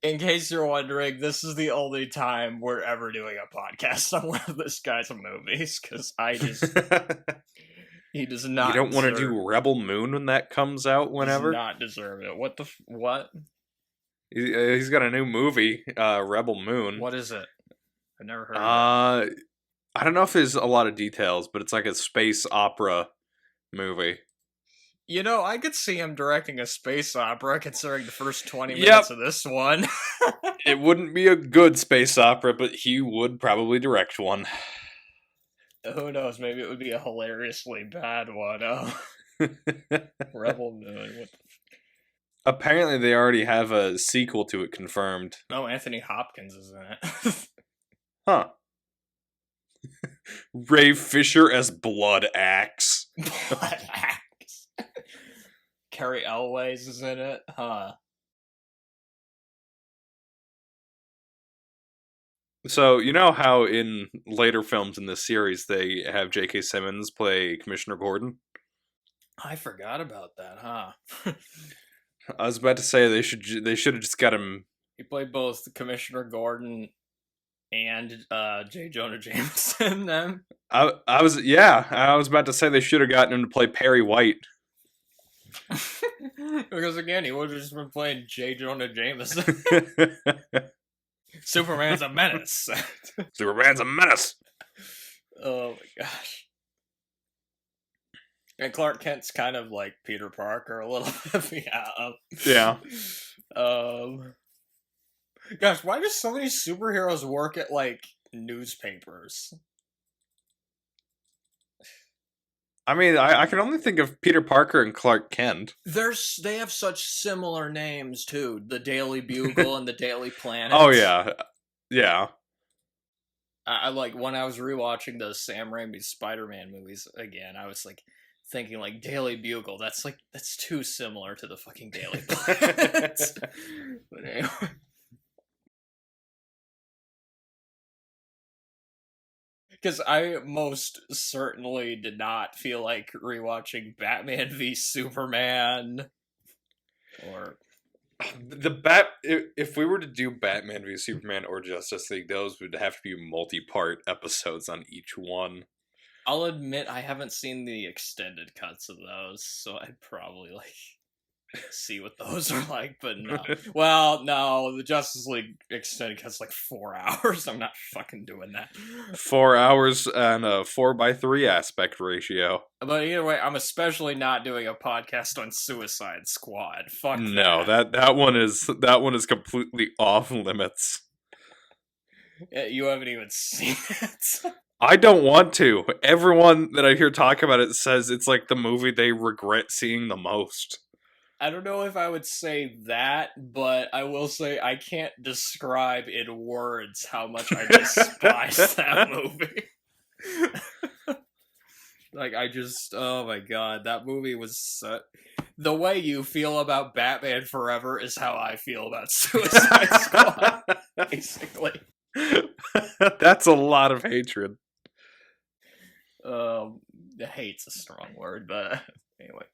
In case you're wondering, this is the only time we're ever doing a podcast on one of this guy's movies, because he does You not don't want to deserve, do Rebel Moon when that comes out does whenever? not deserve it. What? He's got a new movie, Rebel Moon. What is it? I've never heard of it. I don't know if there's a lot of details, but it's like a space opera movie. You know, I could see him directing a space opera, considering the first 20 minutes of this one. It wouldn't be a good space opera, but he would probably direct one. Who knows? Maybe it would be a hilariously bad one. Rebel Moon. Apparently, they already have a sequel to it confirmed. Oh, Anthony Hopkins is in it. Huh. Ray Fisher as Blood Axe. Blood Axe. Carrie Elways is in it. Huh. So, you know how in later films in this series they have J.K. Simmons play Commissioner Gordon? I forgot about that, huh? I was about to say they should have just got him. He played both Commissioner Gordon and J. Jonah Jameson. Then I was about to say they should have gotten him to play Perry White. Because again, he would have just been playing J. Jonah Jameson. Superman's a menace. Superman's a menace. Oh my gosh. And Clark Kent's kind of like Peter Parker a little bit. Yeah. Gosh, why do so many superheroes work at like newspapers? I mean, I can only think of Peter Parker and Clark Kent. They have such similar names too. The Daily Bugle and the Daily Planet. Oh yeah. Yeah. I like when I was rewatching the Sam Raimi Spider-Man movies again, I was like thinking like Daily Bugle, that's too similar to the fucking Daily Planet. But anyway. Because I most certainly did not feel like rewatching Batman v Superman, or If we were to do Batman v Superman or Justice League, those would have to be multi-part episodes on each one. I'll admit I haven't seen the extended cuts of those, so I'd probably like see what those are like, but no. Well, no, the Justice League extended cut's like 4 hours. I'm not fucking doing that. 4 hours and a 4:3 aspect ratio. But either way, I'm especially not doing a podcast on Suicide Squad. Fuck no, that one is completely off limits. You haven't even seen it. I don't want to. Everyone that I hear talk about it says it's like the movie they regret seeing the most. I don't know if I would say that, but I will say I can't describe in words how much I despise that movie. Like, oh my god, that movie was... the way you feel about Batman Forever is how I feel about Suicide Squad, basically. That's a lot of hatred. Hate's a strong word, but anyway.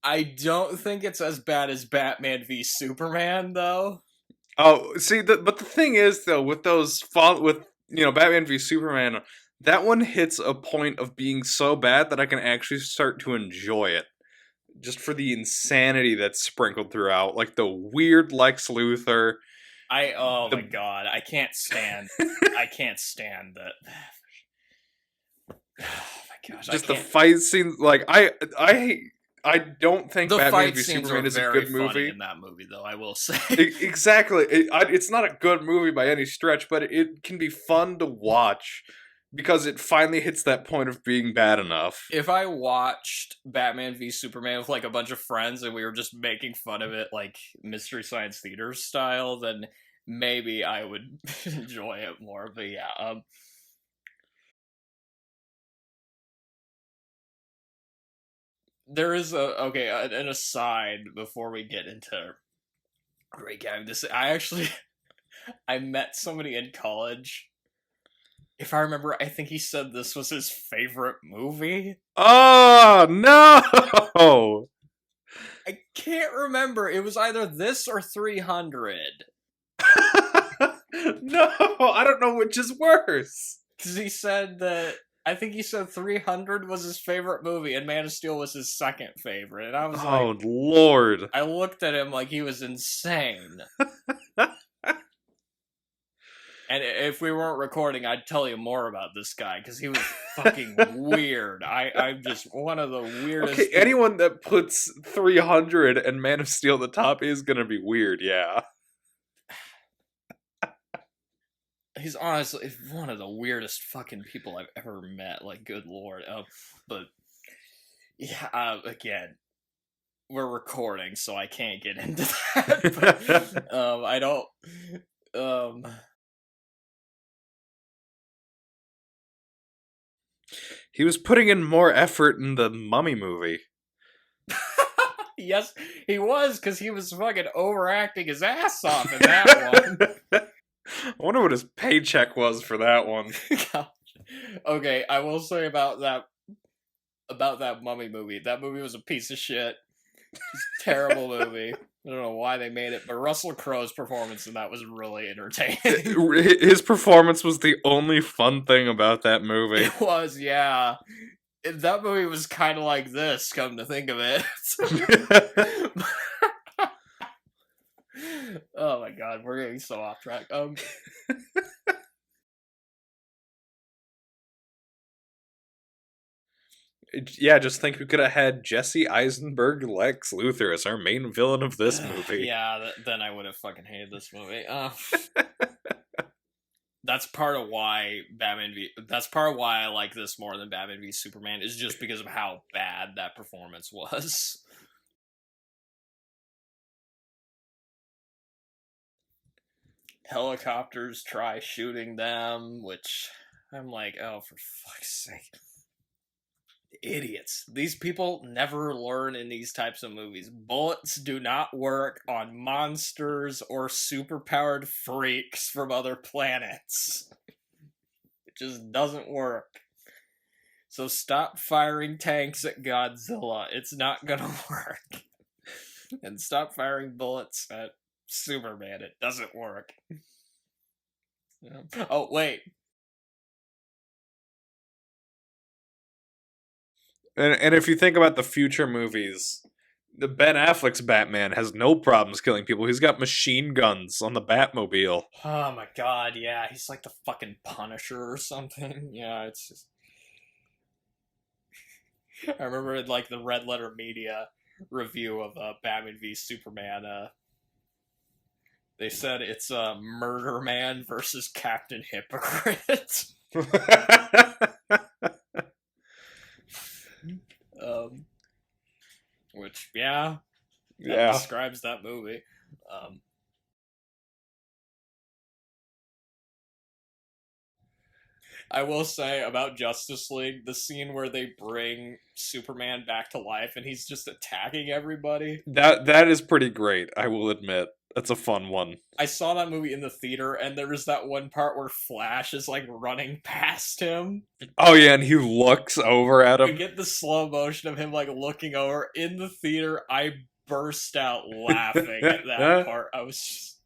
I don't think it's as bad as Batman v Superman, though. Oh, see, but the thing is, though, with Batman v Superman, that one hits a point of being so bad that I can actually start to enjoy it. Just for the insanity that's sprinkled throughout, like the weird Lex Luthor. My god, I can't stand that. Oh my gosh, just the fight scene, like I don't think Batman v Superman is a good movie. In that movie, though, I will say. Exactly. It's not a good movie by any stretch, but it can be fun to watch because it finally hits that point of being bad enough. If I watched Batman v Superman with like a bunch of friends and we were just making fun of it like Mystery Science Theater style, then maybe I would enjoy it more. But yeah, there is an aside before we get into recapping this. I met somebody in college. If I remember, I think he said this was his favorite movie. Oh, no! I can't remember. It was either this or 300. No, I don't know which is worse. Because he said that, I think he said 300 was his favorite movie and Man of Steel was his second favorite. And I was like, Oh, Lord. I looked at him like he was insane. And if we weren't recording, I'd tell you more about this guy because he was fucking weird. I'm just one of the weirdest. Okay, anyone that puts 300 and Man of Steel at the top is gonna be weird, yeah. He's honestly one of the weirdest fucking people I've ever met. Like, good lord. But yeah, again, we're recording, so I can't get into that. But, I don't. He was putting in more effort in the Mummy movie. Yes, he was, because he was fucking overacting his ass off in that one. I wonder what his paycheck was for that one. Okay, I will say about that Mummy movie. That movie was a piece of shit. It's a terrible movie. I don't know why they made it, but Russell Crowe's performance in that was really entertaining. His performance was the only fun thing about that movie. It was, yeah. That movie was kind of like this, come to think of it. Oh my god, we're getting so off track. Yeah, just think we could have had Jesse Eisenberg Lex Luthor as our main villain of this movie. Yeah, then I would have fucking hated this movie. That's part of why That's part of why I like this more than Batman v Superman, is just because of how bad that performance was. Helicopters try shooting them, which I'm like, oh, for fuck's sake. Idiots. These people never learn in these types of movies. Bullets do not work on monsters or superpowered freaks from other planets. It just doesn't work. So stop firing tanks at Godzilla. It's not gonna work. And stop firing bullets at Superman. It doesn't work. Oh, wait. And if you think about the future movies, the Ben Affleck's Batman has no problems killing people. He's got machine guns on the Batmobile. Oh my god, yeah. He's like the fucking Punisher or something. Yeah, it's just... I remember in, like, the Red Letter Media review of Batman v Superman, they said it's Murder Man versus Captain Hypocrite. Which, yeah, that describes that movie. I will say about Justice League, the scene where they bring Superman back to life and he's just attacking everybody. That is pretty great, I will admit. That's a fun one. I saw that movie in the theater, and there was that one part where Flash is, like, running past him. Oh yeah, and he looks over at him. You get the slow motion of him, like, looking over. In the theater, I burst out laughing at that part. I was just...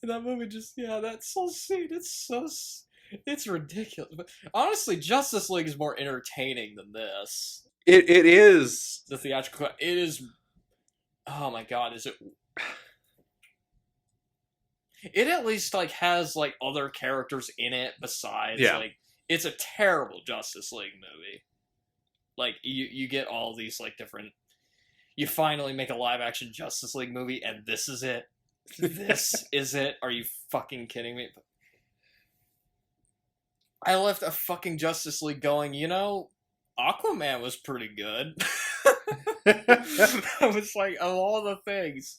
That movie just, yeah, that whole scene, it's ridiculous. But honestly, Justice League is more entertaining than this. It is. The theatrical, it is... Oh my god, is it... It at least, like, has, like, other characters in it besides, like... It's a terrible Justice League movie. Like, you get all these, like, different... You finally make a live-action Justice League movie, and this is it. This is it? Are you fucking kidding me? I left a fucking Justice League going, you know, Aquaman was pretty good. I was like, of all the things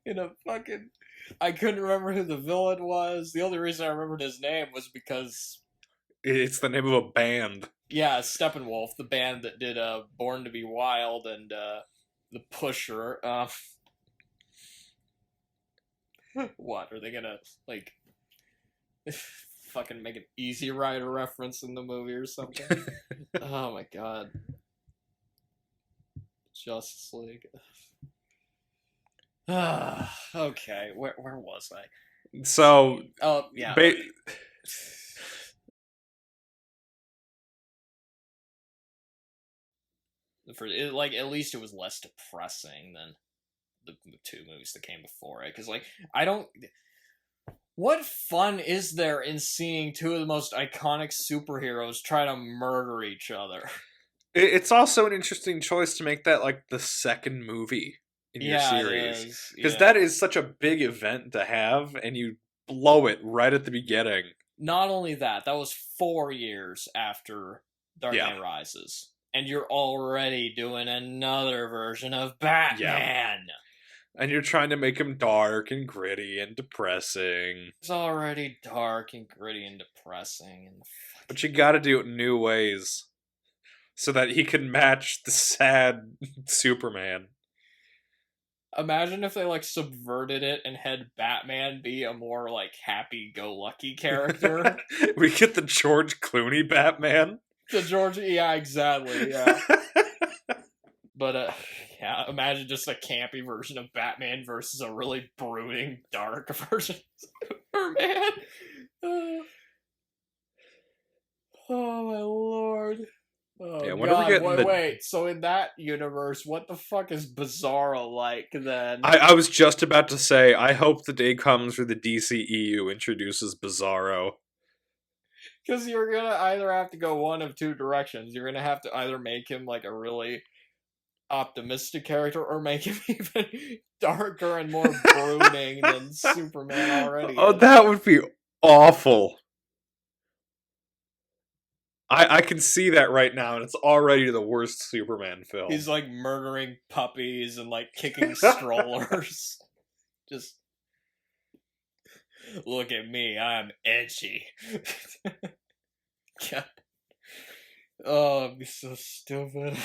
in a fucking... I couldn't remember who the villain was. The only reason I remembered his name was because... It's the name of a band. Yeah, Steppenwolf, the band that did Born to be Wild and The Pusher. What, are they gonna, like, fucking make an Easy Rider reference in the movie or something? Oh my god. Justice League. Okay, where was I? So, Oh yeah. ba- For it, like, at least it was less depressing than the two movies that came before it. Because like, I don't. What fun is there in seeing two of the most iconic superheroes try to murder each other? it's also an interesting choice to make that like the second movie in your Yeah, it series, is. because Yeah. that is such a big event to have, and you blow it right at the beginning. Not only that, that was 4 years after Dark Yeah, Knight Rises, and you're already doing another version of yeah, Batman. and you're trying to make him dark and gritty and depressing, It's already dark and gritty and depressing, and but you got to do it in new ways so that he can match the sad Superman. imagine if they like subverted it and had Batman be a more like happy-go-lucky character. We get the George Clooney Batman. The George, yeah, exactly, yeah. But yeah, imagine just a campy version of Batman versus a really brooding, dark version of Superman. Oh my lord. Oh Yeah, whenever we god, get in wait, so in that universe, what the fuck is Bizarro like then? I was just about to say, I hope the day comes where the DCEU introduces Bizarro. Because you're gonna either have to go one of two directions. You're gonna have to either make him like a really optimistic character or make him even darker and more brooding than Superman already Oh, is. that would be awful. I can see that right now, and it's already the worst Superman film. He's like murdering puppies and like kicking strollers. Just look at me, I'm edgy. God. Oh, it'd be so stupid.